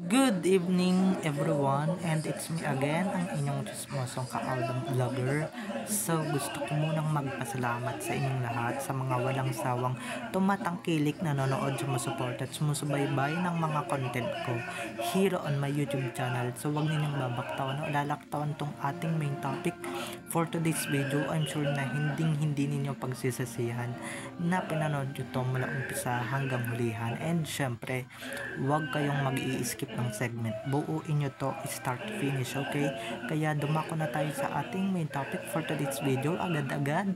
Good evening everyone, and it's me again, ang inyong chismosong ka-album vlogger. So gusto ko munang magpasalamat sa inyong lahat sa mga walang sawang tumatangkilik, nanonood, sumusuport at sumusubaybay ng mga content ko here on my YouTube channel. So wag ninyong babaktawan o lalaktawan tong ating main topic for today's video. I'm sure na hindi ninyo pagsisisihan na pinanood nyo to mula umpisa hanggang hulihan, and syempre wag kayong mag-i-skip ng segment, buuin nyo to start to finish, okay? Kaya dumako na tayo sa ating main topic for today's video agad-agad.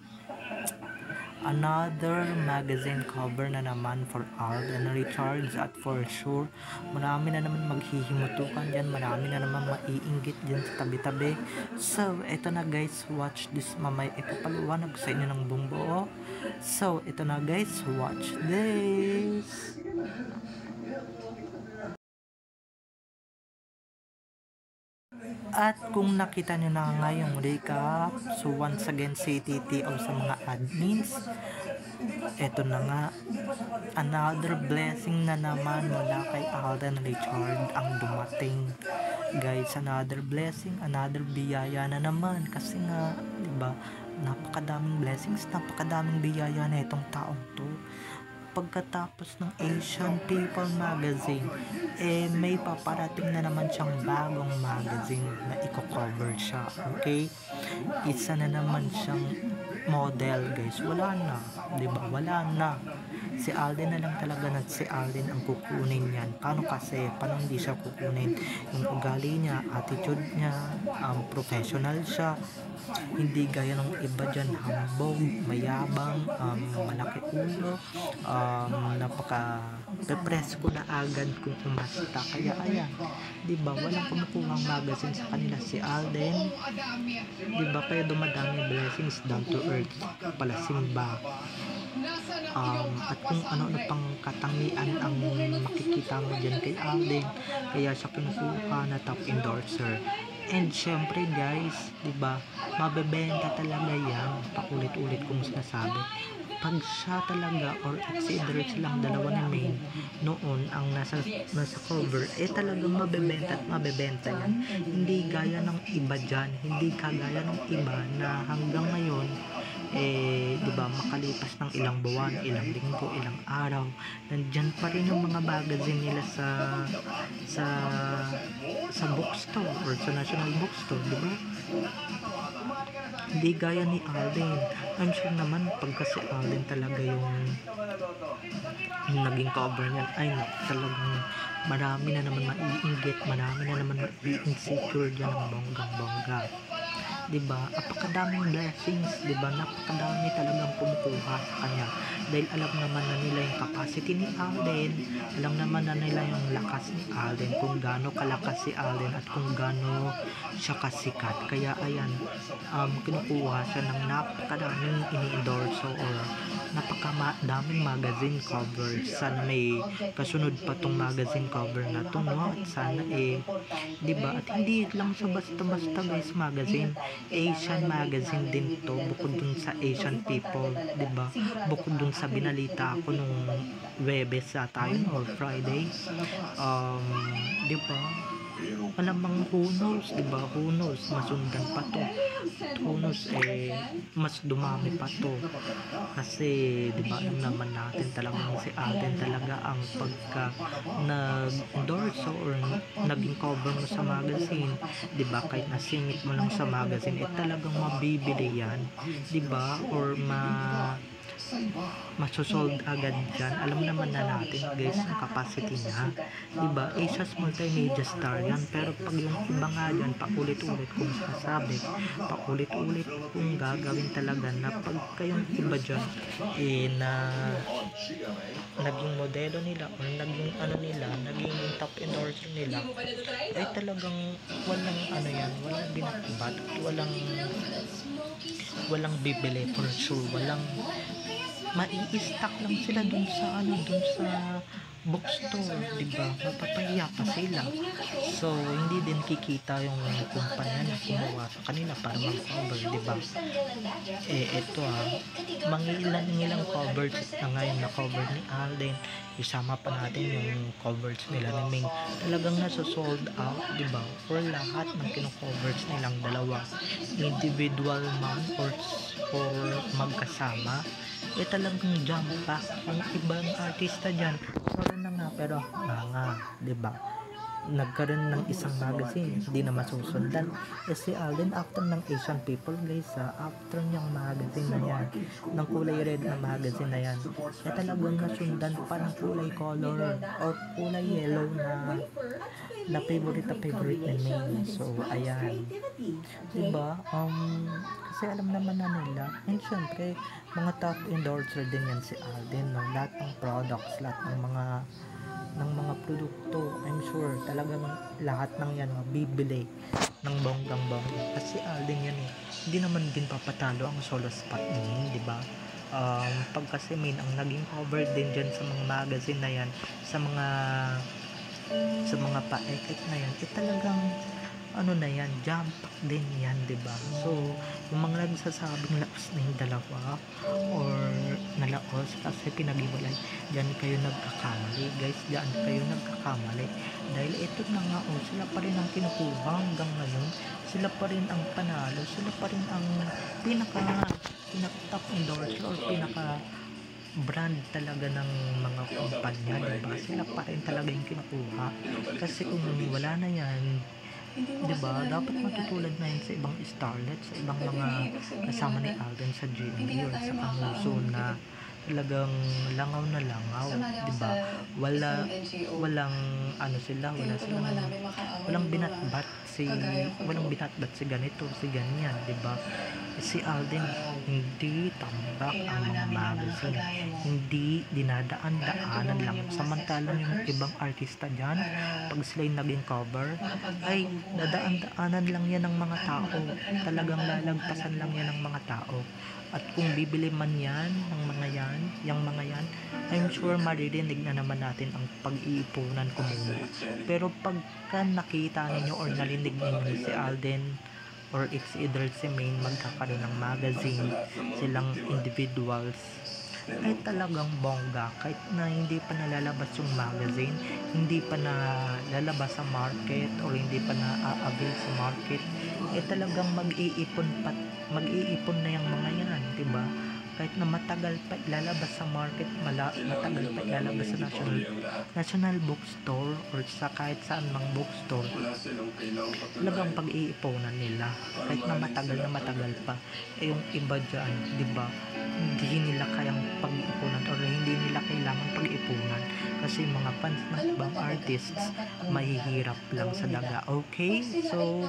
Another magazine cover na naman for Alden Richards, at for sure marami na naman maghihimutukan dyan, marami na naman maiinggit dyan sa tabi-tabi. So eto na guys, watch this, mamay ipapaliwanag sa inyo ng buong buo. So eto na guys, watch this. At kung nakita nyo na nga yung recap, so once again CTTO sa mga admins, eto na nga, another blessing na naman mula kay Alden Richard ang dumating guys. Another blessing, another biyaya na naman, kasi nga diba, napakadaming blessings, napakadaming biyaya na itong taong to. Pagkatapos ng Asian People magazine, may paparating na naman siyang bagong magazine na i-cover siya, okay? Isa na naman siyang model guys, wala na, diba? Wala na. Si Alden na lang talaga, na si Alden ang kukunin yan. Paano kasi? Paano hindi siya kukunin? Yung ugali niya, attitude niya, professional siya, hindi gaya ng iba dyan, hambog, mayabang, malaki ulo, napaka-depress ko na agad kung umasta. Kaya ayan, diba, walang kumukuhang magazine sa kanila. Si Alden, diba, kaya dumadami blessings, down to earth, pala simba. At kung ano-ano pang katangian ang makikita mo dyan kay Alden, kaya siya kinukuha na top endorser. And syempre guys, diba, mabebenta talaga yan, paulit-ulit kong sinasabi. Pag siya talaga or consider silang dalawa ni main noon ang nasa cover, talagang mabebenta at mabebenta yan. Hindi gaya ng iba dyan, hindi kagaya ng iba na hanggang ngayon diba, makalipas ng ilang buwan, ilang linggo, ilang araw, nandyan pa rin yung mga magazine nila sa bookstore or sa National Bookstore, diba? Hindi gaya ni Alden. I'm sure naman pagka si Alden talaga yung naging cover niyan, ay talagang marami na naman maiinggit, marami na naman mai-insecure dyan ng bonggang-bongga, diba? Apakadaming blessings, diba? Napakadami talagang kumukuha sa kanya, dahil alam naman na nila yung capacity ni Alden, alam naman na nila yung lakas ni Alden, kung gaano kalakas si Alden at kung gaano siya kasikat. Kaya ayan, kinukuha siya ng napakadaming ini-endorso or napakadaming magazine cover. Sana may kasunod pa tong magazine cover na to, no? At sana diba, at hindi lang sa basta-basta guys magazine, Asian magazine din to, bukod dun sa Asian People, diba? Bukod dun sa binalita ako nung Webes sa tayo or Friday, diba? Malamang who knows, diba? Who knows, masundan pa to. Who knows, mas dumami pa to. Kasi, diba, alam naman natin talagang si Alden talaga ang pagka nag-endorso or naging cover mo sa magazine, diba, kahit nasingit mo lang sa magazine, talagang mabibili yan, diba? Or masosold agad dyan. Alam naman na natin guys ang capacity niya, diba? Asia's multimedia star yan, pero pag yung iba nga dyan, paulit-ulit kung sasabi, paulit-ulit kung gagawin talaga na pag kayong iba dyan na naging modelo nila or naging naging top endorser nila, talagang walang yan, walang binatbat, walang bibili for sure, mai-stack lang sila dun sa dun sa bookstore, di ba? Mapapahiya pa sila. So, hindi din kikita yung kumpanya na kumuha sa kanila para mag-cover, di ba? Ito mangilan-ilang covers na ngayon na cover ni Alden. Isama pa natin yung covers nila ni Ming. Talagang nasa-sold out, di ba? For lahat ng kino-covers nilang dalawa. Individual man or magkasama. Talagang jump pack ang ibang artista dyan. Sorry na nga, pero diba? Nagkaroon ng isang magazine, hindi na masusundan. Si Alden, after ng Asian People guys, after niyang magazine na yan, ng kulay red na magazine na yan, talagang nasundan pa ng kulay color or kulay yellow na favorite ni May. So, ayan. Diba? Kasi alam naman na nila. And syempre, mga top endorser din yan si Alden. No? Lahat ng products, lahat ng mga produkto, I'm sure talagang lahat ng yan bibili ng bonggang-bongga. Kasi Alden yan hindi naman din papatalo ang solo spot niya, di ba? Pag kasi Main ang naging cover din dyan sa mga magazine na yan, sa mga paekit na yan, talagang na yan, jump pack din yan, diba? So, yung mga nagsasabing laos na yung dalawa or nalaos kasi pinag-iwalay, dyan kayo nagkakamali guys, dyan kayo nagkakamali dahil ito na nga sila pa rin ang kinukuha hanggang ngayon, sila pa rin ang panalo, sila pa rin ang pinaka top endorser or pinaka brand talaga ng mga kumpanya, diba? Sila pa rin talaga yung kinukuha kasi kung wala na yan, diba, dapat matutulad na yun sa ibang starlet, sa ibang mga kasama ni Alden sa GMB or sa Kamuso na talagang langaw na langaw, diba? Walang binatbat si ganito, si ganyan, diba? Si Alden hindi tambak ang mga magazine, hindi dinadaan-daanan lang, samantalang yung ibang artista dyan, pag sila'y naging cover ay dadaan-daanan lang yan ng mga tao, talagang lalagpasan lang yan ng mga tao. At kung bibili man yan ng mga yan, I'm sure maririnig na naman natin ang pag-iipunan ko muna. Pero pagka nakita ninyo or narinig ninyo si Alden or it's either si Main magkakaroon ng magazine, silang individuals, ay talagang bongga. Kahit na hindi pa nalalabas yung magazine, hindi pa nalalabas sa market or hindi pa na-avail sa market, talagang mag-iipon na yung mga yan, diba? Kahit na matagal pa ilalabas sa market, matagal pa ilalabas sa national bookstore or sa kahit saan mang bookstore, talagang pag-iipunan nila kahit na matagal pa. Yung iba dyan, diba, hindi nila kayang pag-iipunan or hindi nila kailangan pag-iipunan kasi mga fans ng ibang artists mahihirap lang sa daga. Okay, so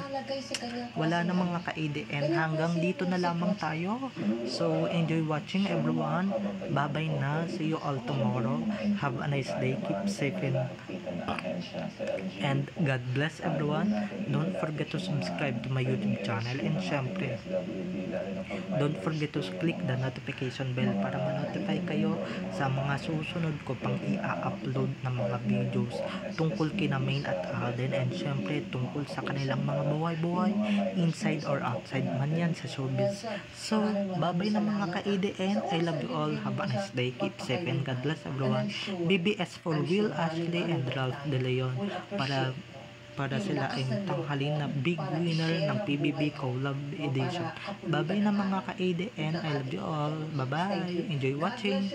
wala na mga ka-ADN, hanggang dito na lamang tayo. So enjoy watching everyone. Bye bye na, see you all tomorrow. Have a nice day, keep safe and God bless everyone. Don't forget to subscribe to my YouTube channel, and syempre don't forget to click the notification bell para ma-notify kayo sa mga susunod ko pang i-upload na mga videos tungkol kina Main at Alden, and syempre tungkol sa kanilang mga buhay-buhay inside or outside man yan sa showbiz. So bye bye na mga ka-ADN. I love you all. Have a nice day, keep safe and God bless everyone. BBS for Will, Ashley and Ralph De Leon para sila ay tanghalin na big winner ng PBB Collab Edition. Bye bye na mga ka-ADN. I love you all. Bye bye. Enjoy watching.